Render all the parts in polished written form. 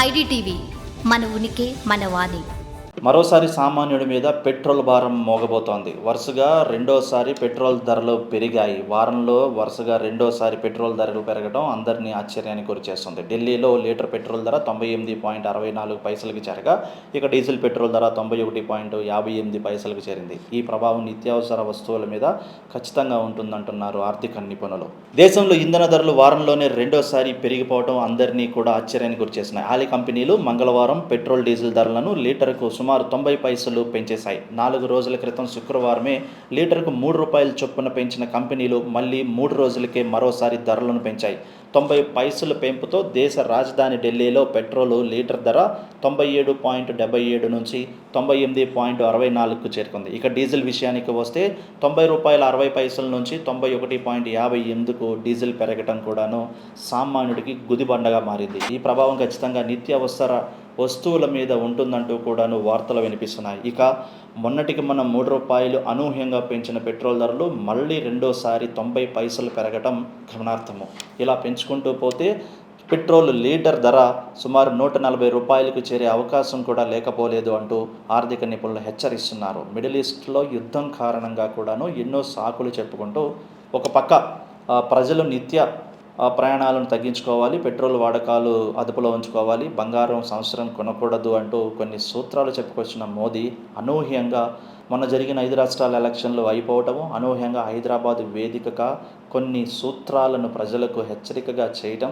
IDTV మన ఉనికి మన వాణి. మరోసారి సామాన్యుడి మీద పెట్రోల్ భారం మోగబోతోంది. వరుసగా రెండోసారి పెట్రోల్ ధరలు పెరిగాయి. వారంలో వరుసగా రెండోసారి పెట్రోల్ ధరలు పెరగడం అందరినీ ఆశ్చర్యానికి గురిచేస్తుంది. ఢిల్లీలో లీటర్ పెట్రోల్ ధర 98.64 చేరగా ఇక డీజిల్ పెట్రోల్ ధర 91.58 చేరింది. ఈ ప్రభావం నిత్యావసర వస్తువుల మీద ఖచ్చితంగా ఉంటుందంటున్నారు ఆర్థిక నిపుణులు. దేశంలో ఇంధన ధరలు వారంలోనే రెండోసారి పెరిగిపోవడం అందరినీ కూడా ఆశ్చర్యానికి గురిచేస్తున్నాయి. ఆయిల్ కంపెనీలు మంగళవారం పెట్రోల్ డీజిల్ ధరలను లీటర్కు సుమారు 90 పైసలు పెంచేశాయి. 4 రోజుల క్రితం శుక్రవారమే లీటర్కు ₹3 చొప్పున పెంచిన కంపెనీలు మళ్ళీ 3 రోజులకే మరోసారి ధరలను పెంచాయి. 90 పైసల పెంపుతో దేశ రాజధాని ఢిల్లీలో పెట్రోల్ లీటర్ ధర 97.77 నుంచి 98.64కు చేరుకుంది. ఇక డీజిల్ విషయానికి వస్తే ₹90.60 నుంచి 91.58కు డీజిల్ పెరగటం కూడాను సామాన్యుడికి గుదిబండగా మారింది. ఈ ప్రభావం ఖచ్చితంగా నిత్యావసర వస్తువుల మీద ఉంటుందంటూ కూడాను వార్తలు వినిపిస్తున్నాయి. ఇక మొన్నటికి మనం ₹3 అనూహ్యంగా పెంచిన పెట్రోల్ ధరలు మళ్ళీ రెండోసారి 90 పైసలు పెరగటం గమనార్థము. ఇలా పెంచుకుంటూ పోతే పెట్రోల్ లీటర్ ధర సుమారు ₹140కు చేరే అవకాశం కూడా లేకపోలేదు అంటూ ఆర్థిక నిపుణులు హెచ్చరిస్తున్నారు. మిడిల్ ఈస్ట్లో యుద్ధం కారణంగా కూడాను ఎన్నో సాకులు చెప్పుకుంటూ ఒక పక్క ప్రజలు నిత్య ప్రయాణాలను తగ్గించుకోవాలి, పెట్రోల్ వాడకాలు అదుపులో ఉంచుకోవాలి, బంగారం సంవత్సరం కొనకూడదు అంటూ కొన్ని సూత్రాలు చెప్పుకొచ్చిన మోదీ అనూహ్యంగా మొన్న జరిగిన 5 రాష్ట్రాల ఎలక్షన్లు అయిపోవటము, అనూహ్యంగా హైదరాబాద్ వేదికగా కొన్ని సూత్రాలను ప్రజలకు హెచ్చరికగా చేయటం,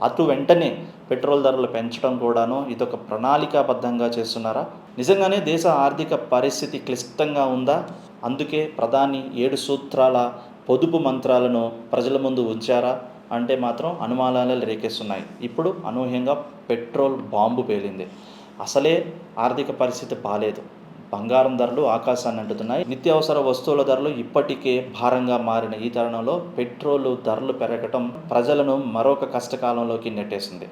అటు వెంటనే పెట్రోల్ ధరలు పెంచడం కూడాను ఇదొక ప్రణాళికాబద్ధంగా చేస్తున్నారా? నిజంగానే దేశ ఆర్థిక పరిస్థితి క్లిష్టంగా ఉందా? అందుకే ప్రధాని 7 సూత్రాల పొదుపు మంత్రాలను ప్రజల ముందు ఉంచారా అంటే మాత్రం అనుమానాలు రేకెస్తున్నాయి. ఇప్పుడు అనూహ్యంగా పెట్రోల్ బాంబు పేలింది. అసలే ఆర్థిక పరిస్థితి బాలేదు. బంగారం ధరలు ఆకాశాన్ని అంటుతున్నాయి. నిత్యావసర వస్తువుల ధరలు ఇప్పటికే భారంగా మారిన ఈ తరుణంలో పెట్రోల్ ధరలు పెరగటం ప్రజలను మరొక కష్టకాలంలోకి నెట్టేసింది.